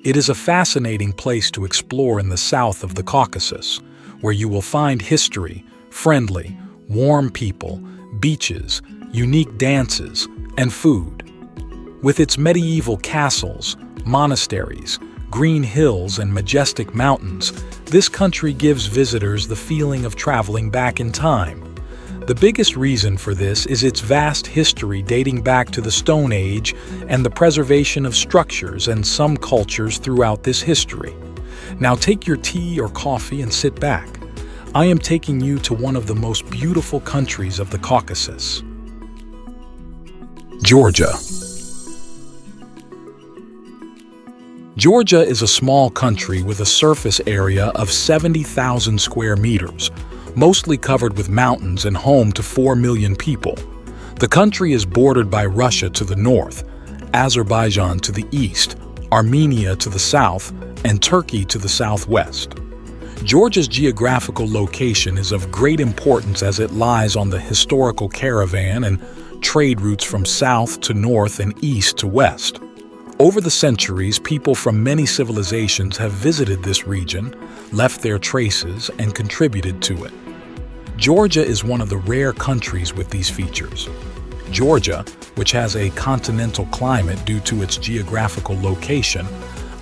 It is a fascinating place to explore in the south of the Caucasus, where you will find history, friendly, warm people, beaches, unique dances, and food. With its medieval castles, monasteries, green hills, and majestic mountains, this country gives visitors the feeling of traveling back in time. The biggest reason for this is its vast history dating back to the Stone Age and the preservation of structures and some cultures throughout this history. Now take your tea or coffee and sit back. I am taking you to one of the most beautiful countries of the Caucasus. Georgia. Georgia is a small country with a surface area of 70,000 square meters, mostly covered with mountains and home to 4 million people. The country is bordered by Russia to the north, Azerbaijan to the east, Armenia to the south, and Turkey to the southwest. Georgia's geographical location is of great importance as it lies on the historical caravan and trade routes from south to north and east to west. Over the centuries, people from many civilizations have visited this region, left their traces, and contributed to it. Georgia is one of the rare countries with these features. Georgia, which has a continental climate due to its geographical location,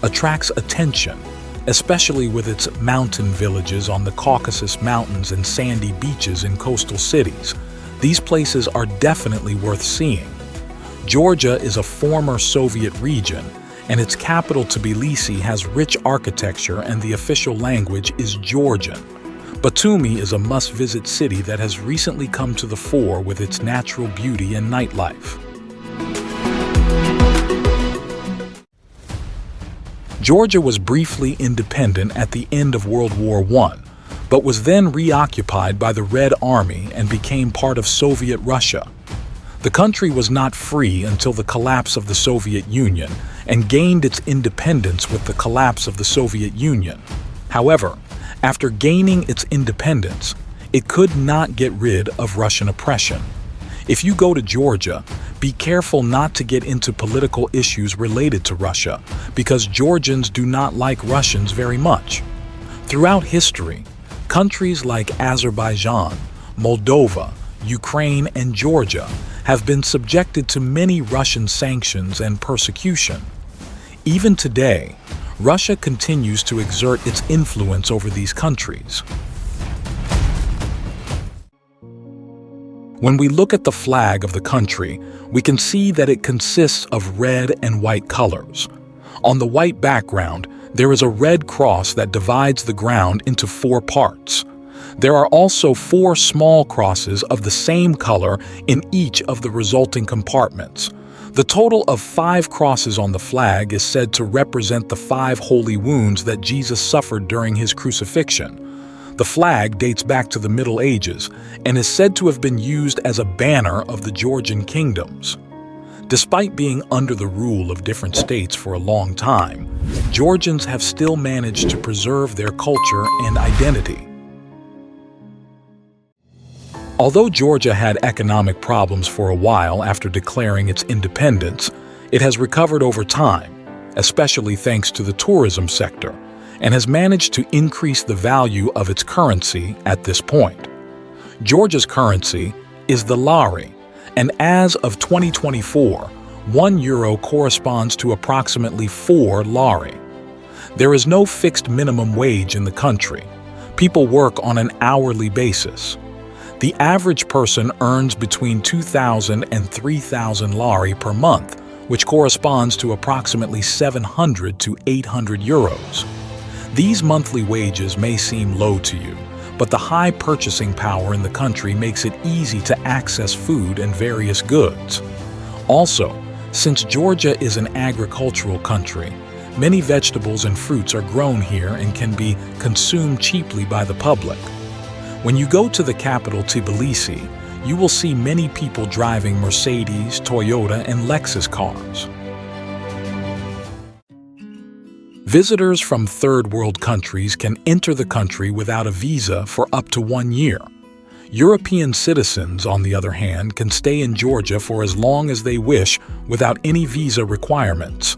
attracts attention, especially with its mountain villages on the Caucasus Mountains and sandy beaches in coastal cities. These places are definitely worth seeing. Georgia is a former Soviet region, and its capital Tbilisi has rich architecture and the official language is Georgian. Batumi is a must-visit city that has recently come to the fore with its natural beauty and nightlife. Georgia was briefly independent at the end of World War I, but was then reoccupied by the Red Army and became part of Soviet Russia. The country was not free until the collapse of the Soviet Union and gained its independence with the collapse of the Soviet Union. However, after gaining its independence, it could not get rid of Russian oppression. If you go to Georgia, be careful not to get into political issues related to Russia, because Georgians do not like Russians very much. Throughout history, countries like Azerbaijan, Moldova, Ukraine, and Georgia have been subjected to many Russian sanctions and persecution. Even today, Russia continues to exert its influence over these countries. When we look at the flag of the country, we can see that it consists of red and white colors. On the white background, there is a red cross that divides the ground into 4 parts. There are also 4 small crosses of the same color in each of the resulting compartments. The total of 5 crosses on the flag is said to represent the 5 holy wounds that Jesus suffered during his crucifixion. The flag dates back to the Middle Ages and is said to have been used as a banner of the Georgian kingdoms. Despite being under the rule of different states for a long time, Georgians have still managed to preserve their culture and identity. Although Georgia had economic problems for a while after declaring its independence, it has recovered over time, especially thanks to the tourism sector, and has managed to increase the value of its currency at this point. Georgia's currency is the lari, and as of 2024, 1 euro corresponds to approximately 4 lari. There is no fixed minimum wage in the country. People work on an hourly basis. The average person earns between 2,000 and 3,000 lari per month, which corresponds to approximately 700 to 800 euros. These monthly wages may seem low to you, but the high purchasing power in the country makes it easy to access food and various goods. Also, since Georgia is an agricultural country, many vegetables and fruits are grown here and can be consumed cheaply by the public. When you go to the capital Tbilisi, you will see many people driving Mercedes, Toyota, and Lexus cars. Visitors from third world countries can enter the country without a visa for up to 1 year. European citizens, on the other hand, can stay in Georgia for as long as they wish without any visa requirements.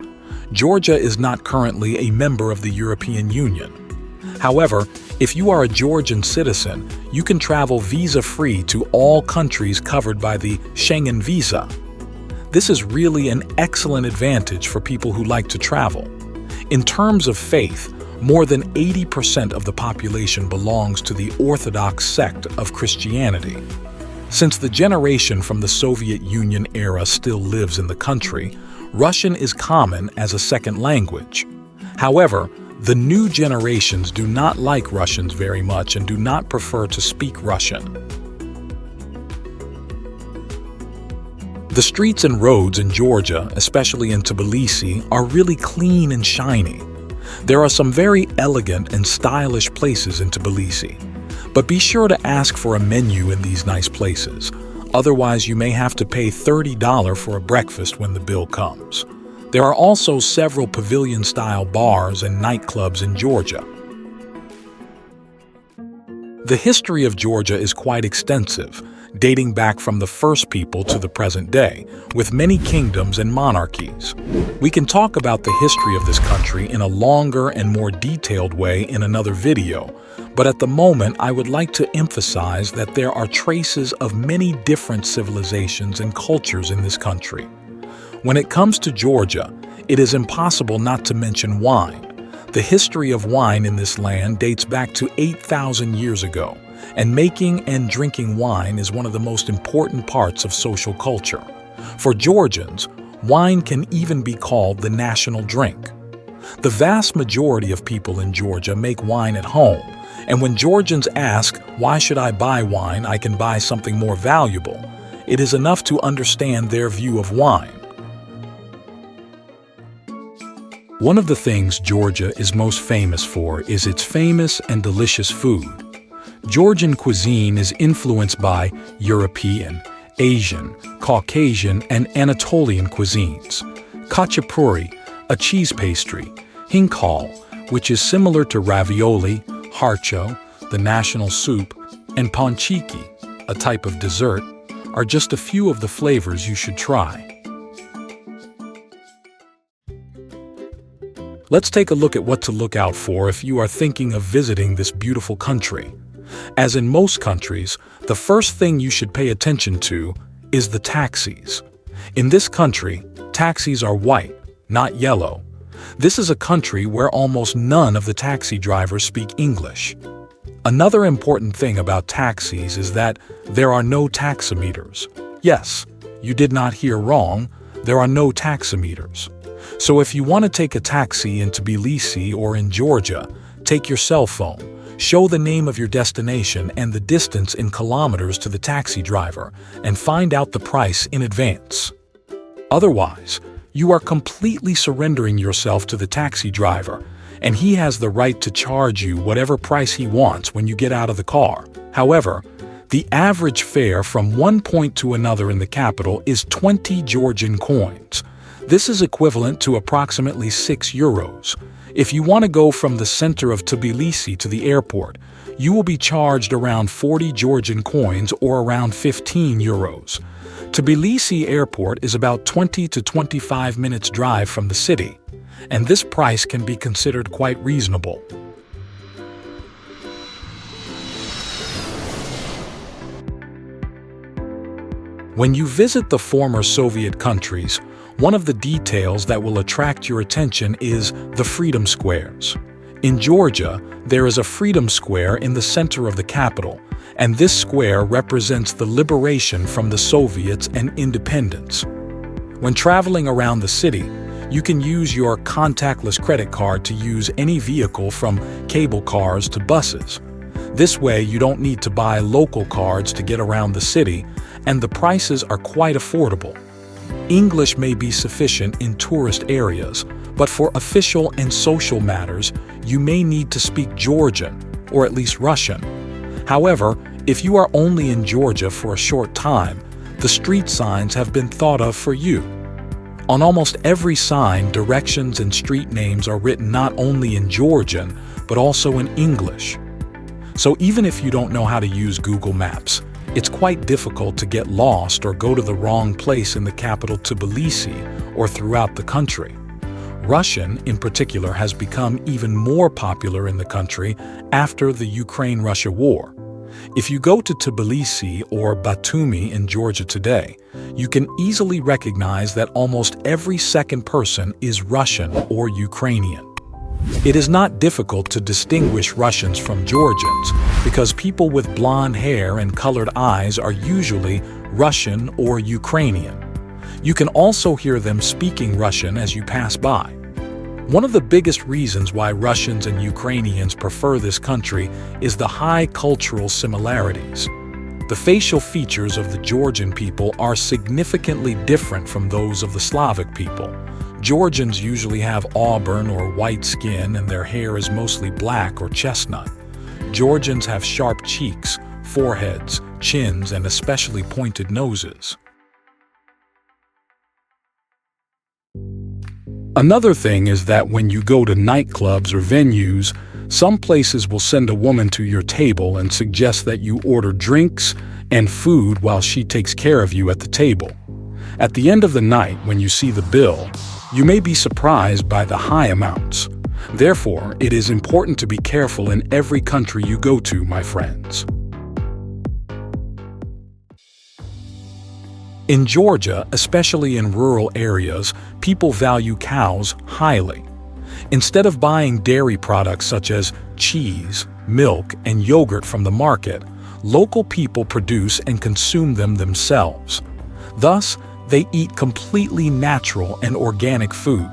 Georgia is not currently a member of the European Union. However, if you are a Georgian citizen, you can travel visa-free to all countries covered by the Schengen visa. This is really an excellent advantage for people who like to travel. In terms of faith, more than 80% of the population belongs to the Orthodox sect of Christianity. Since the generation from the Soviet Union era still lives in the country, Russian is common as a second language. However, the new generations do not like Russians very much and do not prefer to speak Russian. The streets and roads in Georgia, especially in Tbilisi, are really clean and shiny. There are some very elegant and stylish places in Tbilisi, but be sure to ask for a menu in these nice places. Otherwise, you may have to pay $30 for a breakfast when the bill comes. There are also several pavilion-style bars and nightclubs in Georgia. The history of Georgia is quite extensive, dating back from the first people to the present day, with many kingdoms and monarchies. We can talk about the history of this country in a longer and more detailed way in another video, but at the moment I would like to emphasize that there are traces of many different civilizations and cultures in this country. When it comes to Georgia, it is impossible not to mention wine. The history of wine in this land dates back to 8,000 years ago, and making and drinking wine is one of the most important parts of social culture. For Georgians, wine can even be called the national drink. The vast majority of people in Georgia make wine at home, and when Georgians ask, "Why should I buy wine? I can buy something more valuable," it is enough to understand their view of wine. One of the things Georgia is most famous for is its famous and delicious food. Georgian cuisine is influenced by European, Asian, Caucasian, and Anatolian cuisines. Khachapuri, a cheese pastry, hinkal, which is similar to ravioli, harcho, the national soup, and panchiki, a type of dessert, are just a few of the flavors you should try. Let's take a look at what to look out for if you are thinking of visiting this beautiful country. As in most countries, the first thing you should pay attention to is the taxis. In this country, taxis are white, not yellow. This is a country where almost none of the taxi drivers speak English. Another important thing about taxis is that there are no taximeters. Yes, you did not hear wrong, there are no taximeters. So if you want to take a taxi in Tbilisi or in Georgia, take your cell phone, show the name of your destination and the distance in kilometers to the taxi driver, and find out the price in advance. Otherwise, you are completely surrendering yourself to the taxi driver, and he has the right to charge you whatever price he wants when you get out of the car. However, the average fare from one point to another in the capital is 20 Georgian coins. This is equivalent to approximately 6 euros. If you want to go from the center of Tbilisi to the airport, you will be charged around 40 Georgian coins or around 15 euros. Tbilisi Airport is about 20 to 25 minutes drive from the city, and this price can be considered quite reasonable. When you visit the former Soviet countries, one of the details that will attract your attention is the Freedom Squares. In Georgia, there is a Freedom Square in the center of the capital, and this square represents the liberation from the Soviets and independence. When traveling around the city, you can use your contactless credit card to use any vehicle from cable cars to buses. This way, you don't need to buy local cards to get around the city, and the prices are quite affordable. English may be sufficient in tourist areas, but for official and social matters, you may need to speak Georgian, or at least Russian. However, if you are only in Georgia for a short time, the street signs have been thought of for you. On almost every sign, directions and street names are written not only in Georgian, but also in English. So even if you don't know how to use Google Maps, it's quite difficult to get lost or go to the wrong place in the capital Tbilisi or throughout the country. Russian, in particular, has become even more popular in the country after the Ukraine-Russia war. If you go to Tbilisi or Batumi in Georgia today, you can easily recognize that almost every second person is Russian or Ukrainian. It is not difficult to distinguish Russians from Georgians because people with blonde hair and colored eyes are usually Russian or Ukrainian. You can also hear them speaking Russian as you pass by. One of the biggest reasons why Russians and Ukrainians prefer this country is the high cultural similarities. The facial features of the Georgian people are significantly different from those of the Slavic people. Georgians usually have auburn or white skin and their hair is mostly black or chestnut. Georgians have sharp cheeks, foreheads, chins, and especially pointed noses. Another thing is that when you go to nightclubs or venues, some places will send a woman to your table and suggest that you order drinks and food while she takes care of you at the table. At the end of the night, when you see the bill, you may be surprised by the high amounts. Therefore, it is important to be careful in every country you go to, my friends. In Georgia, especially in rural areas, people value cows highly. Instead of buying dairy products such as cheese, milk, and yogurt from the market, local people produce and consume them themselves. Thus, they eat completely natural and organic food.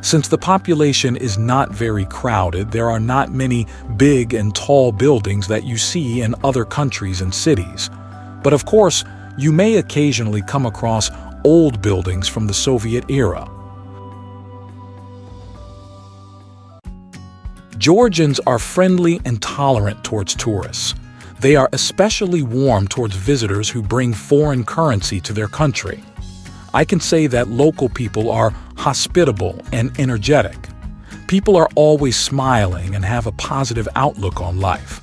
Since the population is not very crowded, there are not many big and tall buildings that you see in other countries and cities. But of course, you may occasionally come across old buildings from the Soviet era. Georgians are friendly and tolerant towards tourists. They are especially warm towards visitors who bring foreign currency to their country. I can say that local people are hospitable and energetic. People are always smiling and have a positive outlook on life.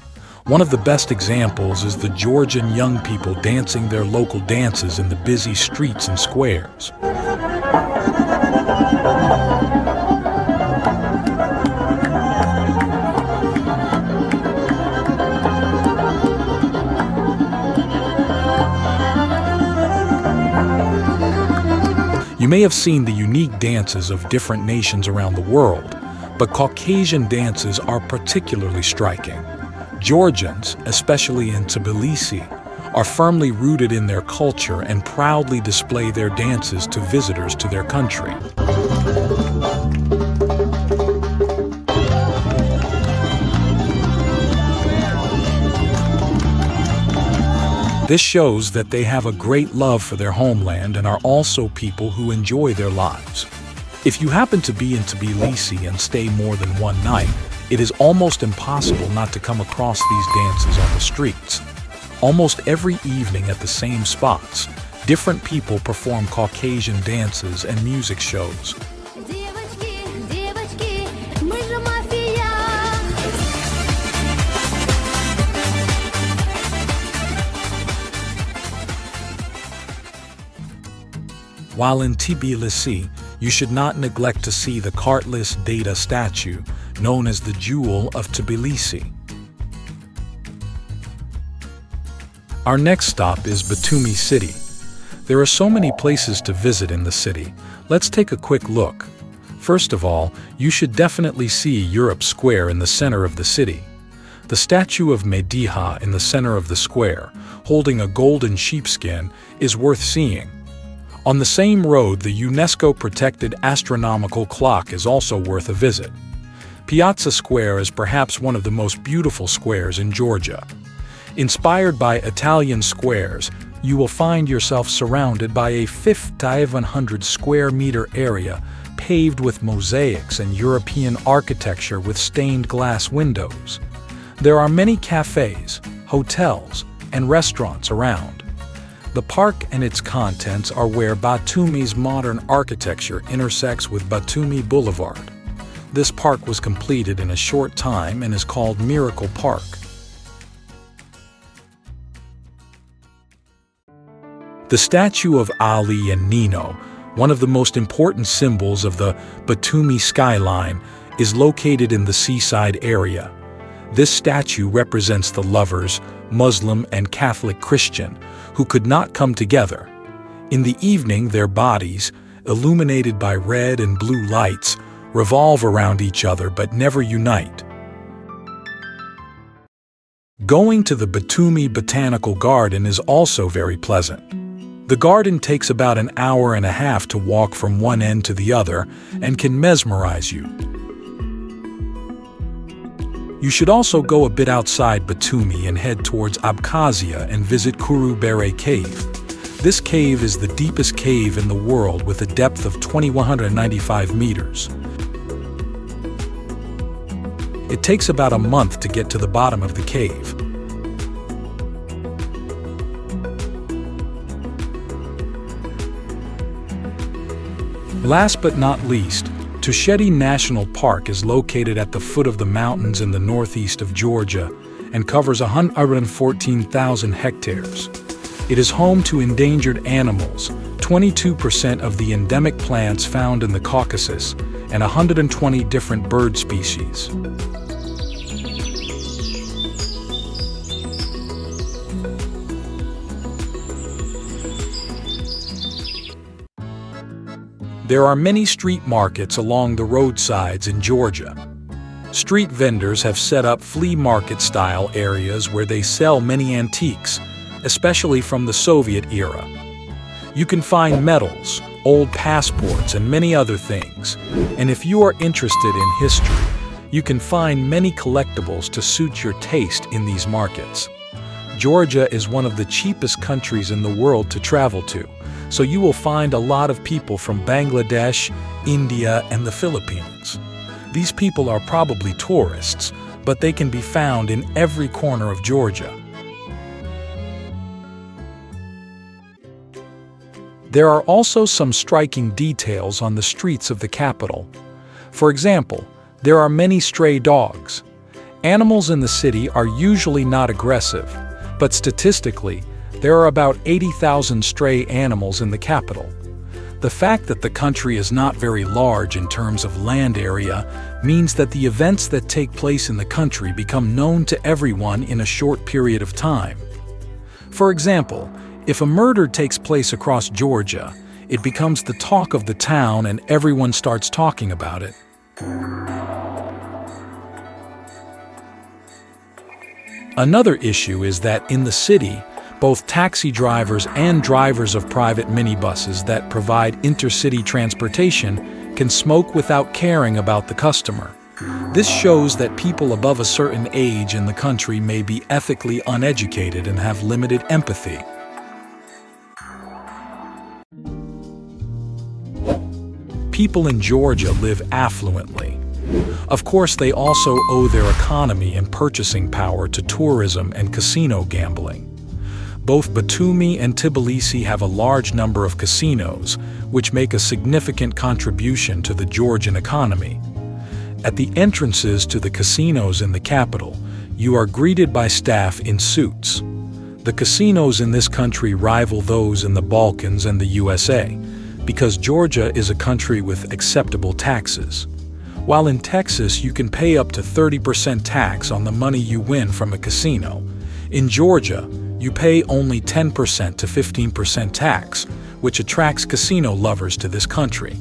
One of the best examples is the Georgian young people dancing their local dances in the busy streets and squares. You may have seen the unique dances of different nations around the world, but Caucasian dances are particularly striking. Georgians, especially in Tbilisi, are firmly rooted in their culture and proudly display their dances to visitors to their country. This shows that they have a great love for their homeland and are also people who enjoy their lives. If you happen to be in Tbilisi and stay more than one night, it is almost impossible not to come across these dances on the streets. Almost every evening at the same spots, different people perform Caucasian dances and music shows. While in Tbilisi, you should not neglect to see the Kartlis Data statue, known as the Jewel of Tbilisi. Our next stop is Batumi City. There are so many places to visit in the city. Let's take a quick look. First of all, you should definitely see Europe Square in the center of the city. The statue of Mediha in the center of the square, holding a golden sheepskin, is worth seeing. On the same road, the UNESCO-protected astronomical clock is also worth a visit. Piazza Square is perhaps one of the most beautiful squares in Georgia. Inspired by Italian squares, you will find yourself surrounded by a 5,100 square meter area paved with mosaics and European architecture with stained glass windows. There are many cafes, hotels, and restaurants around. The park and its contents are where Batumi's modern architecture intersects with Batumi Boulevard. This park was completed in a short time and is called Miracle Park. The statue of Ali and Nino, one of the most important symbols of the Batumi skyline, is located in the seaside area. This statue represents the lovers, Muslim and Catholic Christian, who could not come together. In the evening, their bodies, illuminated by red and blue lights, revolve around each other but never unite. Going to the Batumi Botanical Garden is also very pleasant. The garden takes about an hour and a half to walk from one end to the other and can mesmerize you. You should also go a bit outside Batumi and head towards Abkhazia and visit Kurubere Cave. This cave is the deepest cave in the world with a depth of 2,195 meters. It takes about a month to get to the bottom of the cave. Last but not least, Tusheti National Park is located at the foot of the mountains in the northeast of Georgia and covers 114,000 hectares. It is home to endangered animals, 22% of the endemic plants found in the Caucasus, and 120 different bird species. There are many street markets along the roadsides in Georgia. Street vendors have set up flea market-style areas where they sell many antiques, especially from the Soviet era. You can find medals, old passports, and many other things. And if you are interested in history, you can find many collectibles to suit your taste in these markets. Georgia is one of the cheapest countries in the world to travel to, so you will find a lot of people from Bangladesh, India, and the Philippines. These people are probably tourists, but they can be found in every corner of Georgia. There are also some striking details on the streets of the capital. For example, there are many stray dogs. Animals in the city are usually not aggressive, but statistically, there are about 80,000 stray animals in the capital. The fact that the country is not very large in terms of land area means that the events that take place in the country become known to everyone in a short period of time. For example, if a murder takes place across Georgia, it becomes the talk of the town and everyone starts talking about it. Another issue is that in the city, both taxi drivers and drivers of private minibuses that provide intercity transportation can smoke without caring about the customer. This shows that people above a certain age in the country may be ethically uneducated and have limited empathy. People in Georgia live affluently. Of course, they also owe their economy and purchasing power to tourism and casino gambling. Both Batumi and Tbilisi have a large number of casinos, which make a significant contribution to the Georgian economy. At the entrances to the casinos in the capital, you are greeted by staff in suits. The casinos in this country rival those in the Balkans and the USA, because Georgia is a country with acceptable taxes. While in Texas you can pay up to 30% tax on the money you win from a casino, in Georgia, you pay only 10% to 15% tax, which attracts casino lovers to this country.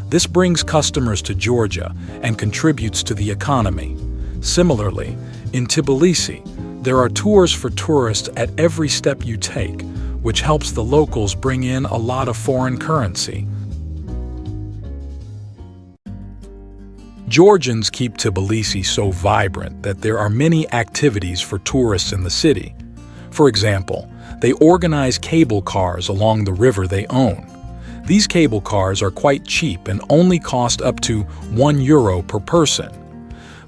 This brings customers to Georgia and contributes to the economy. Similarly, in Tbilisi, there are tours for tourists at every step you take, which helps the locals bring in a lot of foreign currency. Georgians keep Tbilisi so vibrant that there are many activities for tourists in the city. For example, they organize cable cars along the river they own. These cable cars are quite cheap and only cost up to €1 per person.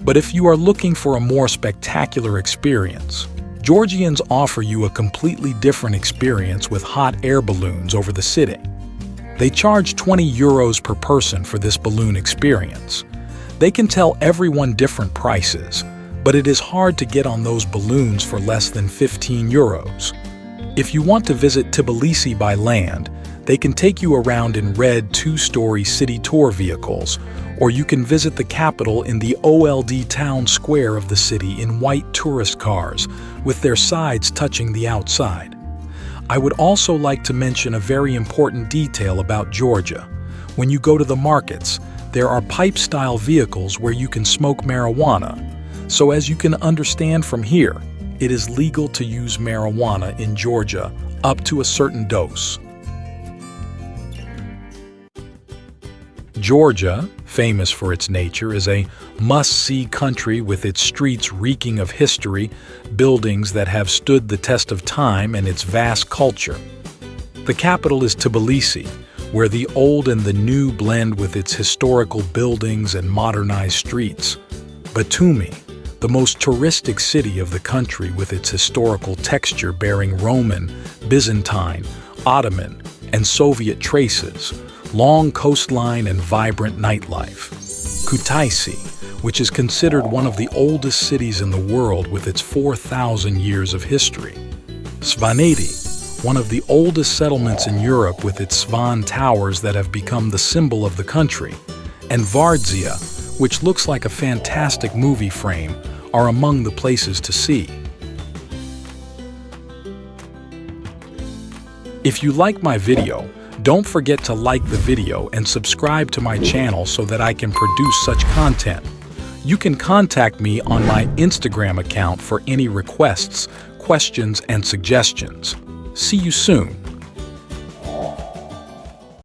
But if you are looking for a more spectacular experience, Georgians offer you a completely different experience with hot air balloons over the city. They charge €20 per person for this balloon experience. They can tell everyone different prices, but it is hard to get on those balloons for less than €15. If you want to visit Tbilisi by land, they can take you around in red 2-story city tour vehicles, or you can visit the capital in the OLD town square of the city in white tourist cars, with their sides touching the outside. I would also like to mention a very important detail about Georgia. When you go to the markets, there are pipe-style vehicles where you can smoke marijuana. So as you can understand from here, it is legal to use marijuana in Georgia up to a certain dose. Georgia, famous for its nature, is a must-see country with its streets reeking of history, buildings that have stood the test of time, and its vast culture. The capital is Tbilisi, where the old and the new blend with its historical buildings and modernized streets. Batumi, the most touristic city of the country with its historical texture bearing Roman, Byzantine, Ottoman, and Soviet traces, long coastline and vibrant nightlife. Kutaisi, which is considered one of the oldest cities in the world with its 4,000 years of history. Svaneti, one of the oldest settlements in Europe with its Svan towers that have become the symbol of the country. And Vardzia, which looks like a fantastic movie frame, are among the places to see. If you like my video, don't forget to like the video and subscribe to my channel so that I can produce such content. You can contact me on my Instagram account for any requests, questions, and suggestions. See you soon.